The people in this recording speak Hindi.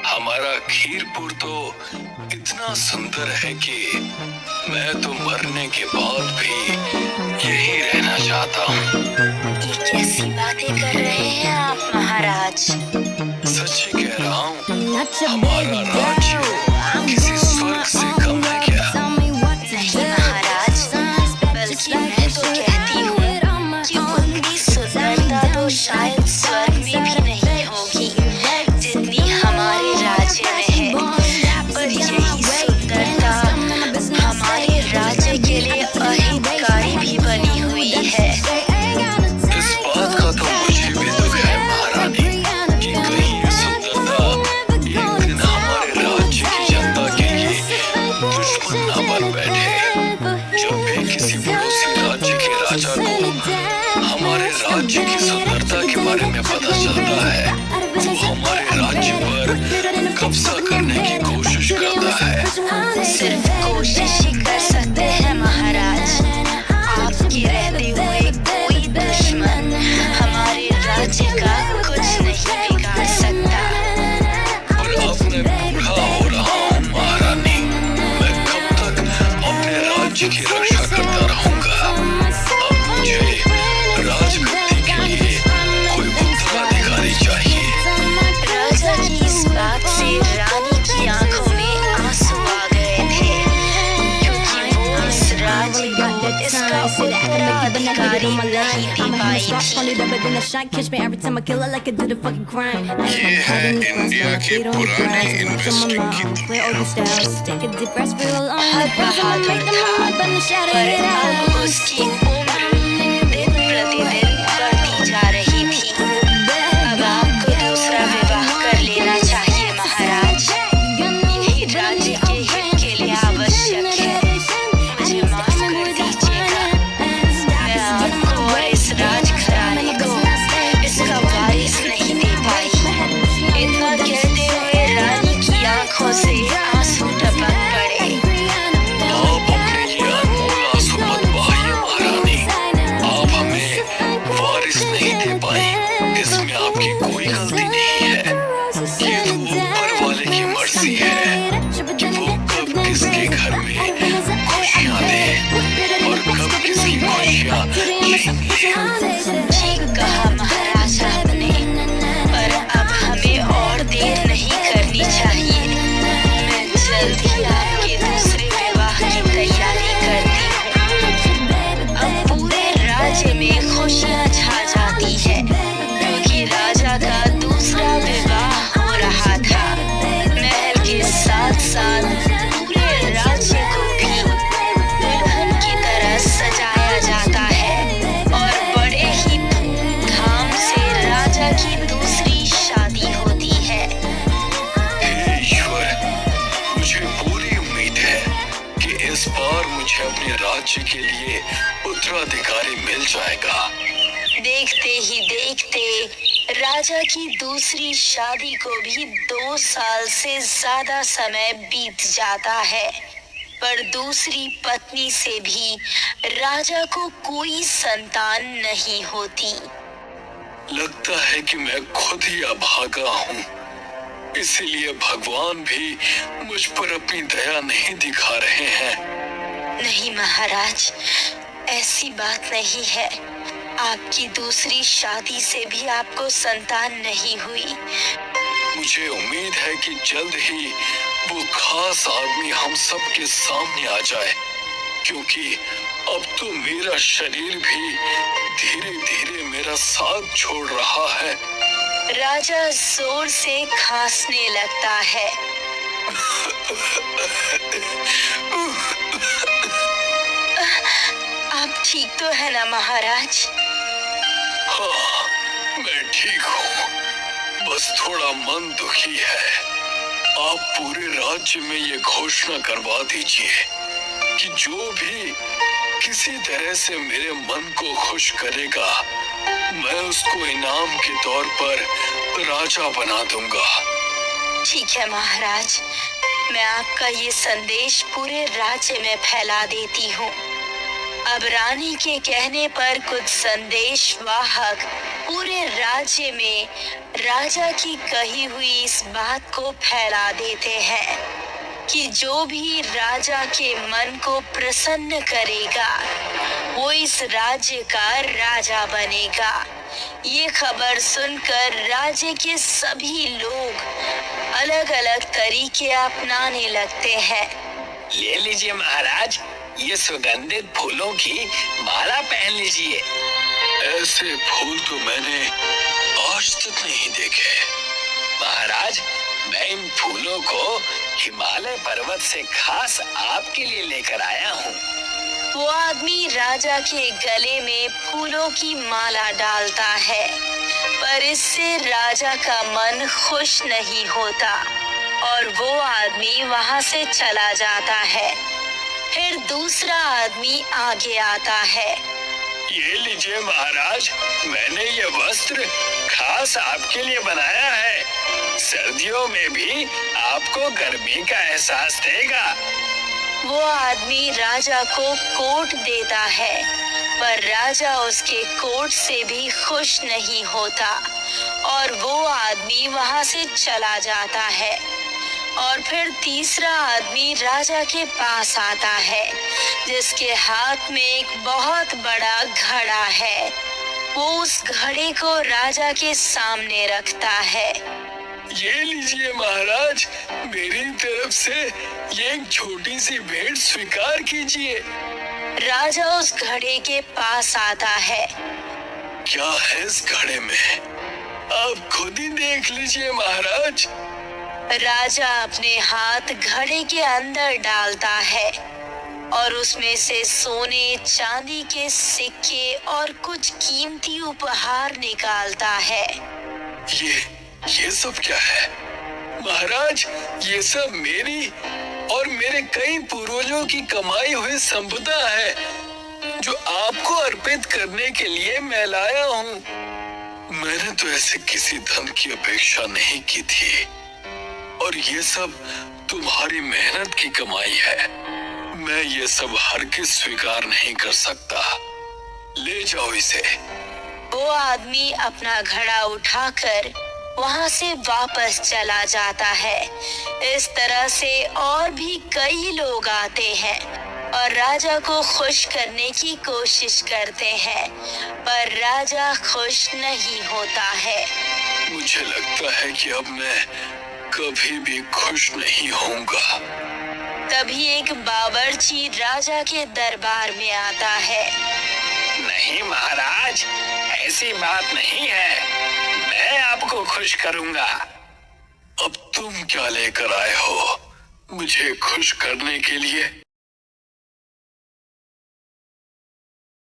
हमारा खीरपुर तो इतना सुंदर है कि मैं तो मरने के बाद भी यही रहना चाहता हूँ। ये कैसी बातें कर रहे हैं आप महाराज? सच ही कह रहा हूँ, हमारा राज्य किसी स्वर्ग से कम है क्या? नहीं महाराज, बल्कि मैं तो कहती हूँ कि उतनी सुंदरता तो शायद स्वर्ग में भी नहीं होगी जितनी हमारे राज्य में है। पर यही सुंदरता हमारे राज्य के लिए अहितकारी भी बनी हुई है। इस बात का तो मुझे भी दुख है महारानी कि कहीं ये सुंदरता एक दिन हमारे राज्य की जनता के लिए दुश्मन न बन बैठे। जब भी किसी पड़ोसी राज्य के राजा को हमारे राज्य की सुंदरता के बारे में पता चलता है, वो हमारे राज्य पर कब्जा करने की कोशिश करता है। सिर्फ कोशिश ही कर सकते हैं महाराज। आपके रहते हुए कोई दुश्मन हमारे राज्य का कुछ नहीं बिगाड़ सकता। और अब मैं बूढ़ा हो रहा हूँ महारानी, मैं कब तक अपने राज्य की रक्षा करता रहूंगा? अब मुझे राजगद्दी के लिए कोई उत्तराधिकारी चाहिए। राजा की इस बात से रानी की आंखों में आंसू आ गए थे, क्योंकि वो इस राज्य को इसका उत्तराधिकारी नहीं दे पाई थी। ये है इंडिया के पुराने इन्वेस्टिंग की बहादुर था, पर अब उसकी उम्र दिन प्रतिदिन बढ़ती जा रही थी। अब आपको दूसरा विवाह कर लेना चाहिए महाराज। यही राज्य के हित के लिए आवश्यक है। मुझे माफ कर दीजिएगा, मैं आपको और इस राजघराने को इसका वारिस नहीं दे पाई। इतना कहते हुए रानी की आंखों से आंसू टपक पड़े। आप अपने ये अनमोल आंसू मत बहाइए महारानी, आप हमें वारिस नहीं दे पाए, इसमें आपकी कोई गलती नहीं है। ये तो ऊपर वाले की मर्जी है कि वो कब किसके घर में खुशियाँ दे और कब किसकी खुशियाँ छीन ले। ठीक कहा महाराज आपने, पर अब हमें और देर नहीं करनी चाहिए। मैं जल्द ही आपके दूसरे विवाह की तैयारी करती हूँ। अब पूरे राज्य में खुशियाँ छा जाती है, क्योंकि राजा का दूसरा विवाह हो रहा था। महल के साथ साथ पूरे राज्य को भी दुल्हन की तरह सजाया जाता है और बड़े ही धूमधाम से राजा की दूसरी शादी होती है। हे ईश्वर, मुझे पूरी उम्मीद है कि इस बार मुझे अपने राज्य के लिए उत्तराधिकारी मिल जाएगा। देखते ही देखते राजा की दूसरी शादी को भी 2 साल से ज्यादा समय बीत जाता है, पर दूसरी पत्नी से भी राजा को कोई संतान नहीं होती। लगता है कि मैं खुद ही अभागा हूँ, इसीलिए भगवान भी मुझ पर अपनी दया नहीं दिखा रहे हैं। नहीं महाराज, ऐसी बात नहीं है। आपकी दूसरी शादी से भी आपको संतान नहीं हुई। मुझे उम्मीद है कि जल्द ही वो खास आदमी हम सब के सामने आ जाए, क्योंकि अब तो मेरा शरीर भी धीरे धीरे मेरा साथ छोड़ रहा है। राजा जोर से खांसने लगता है। आप ठीक तो है ना महाराज? हाँ, मैं ठीक हूँ, बस थोड़ा मन दुखी है। आप पूरे राज्य में ये घोषणा करवा दीजिए कि जो भी किसी तरह से मेरे मन को खुश करेगा, मैं उसको इनाम के तौर पर राजा बना दूंगा। ठीक है महाराज, मैं आपका ये संदेश पूरे राज्य में फैला देती हूँ। अब रानी के कहने पर कुछ संदेश वाहक पूरे राज्य में राजा की कही हुई इस बात को फैला देते हैं कि जो भी राजा के मन को प्रसन्न करेगा वो इस राज्य का राजा बनेगा। ये खबर सुनकर राज्य के सभी लोग अलग अलग तरीके अपनाने लगते हैं। ले लीजिए महाराज, ये सुगंधित फूलों की माला पहन लीजिए। ऐसे फूल तो मैंने आज तक नहीं देखे। महाराज, मैं इन फूलों को हिमालय पर्वत से खास आपके लिए लेकर आया हूँ। वो आदमी राजा के गले में फूलों की माला डालता है, पर इससे राजा का मन खुश नहीं होता और वो आदमी वहाँ से चला जाता है। फिर दूसरा आदमी आगे आता है। ये लीजिए महाराज, मैंने ये वस्त्र खास आपके लिए बनाया है। सर्दियों में भी आपको गर्मी का एहसास देगा। वो आदमी राजा को कोट देता है, पर राजा उसके कोट से भी खुश नहीं होता और वो आदमी वहाँ से चला जाता है। और फिर तीसरा आदमी राजा के पास आता है, जिसके हाथ में एक बहुत बड़ा घड़ा है। वो उस घड़े को राजा के सामने रखता है। ये लीजिए महाराज, मेरी तरफ से ये एक छोटी सी भेंट स्वीकार कीजिए। राजा उस घड़े के पास आता है। क्या है इस घड़े में? आप खुद ही देख लीजिए महाराज। राजा अपने हाथ घड़े के अंदर डालता है और उसमें से सोने चांदी के सिक्के और कुछ कीमती उपहार निकालता है। ये सब क्या है? महाराज, ये सब मेरी और मेरे कई पूर्वजों की कमाई हुई संपदा है, जो आपको अर्पित करने के लिए मैं लाया हूँ। मैंने तो ऐसे किसी धन की अपेक्षा नहीं की थी, और ये सब तुम्हारी मेहनत की कमाई है। मैं ये सब हरगिज़ स्वीकार नहीं कर सकता। ले जाओ इसे। वो आदमी अपना घड़ा उठाकर वहाँ से वापस चला जाता है। इस तरह से और भी कई लोग आते हैं और राजा को खुश करने की कोशिश करते हैं, पर राजा खुश नहीं होता है। मुझे लगता है कि अब मैं कभी भी खुश नहीं होऊंगा। तभी एक बावर्ची राजा के दरबार में आता है। नहीं महाराज, ऐसी बात नहीं है, मैं आपको खुश करूंगा। अब तुम क्या लेकर आए हो मुझे खुश करने के लिए?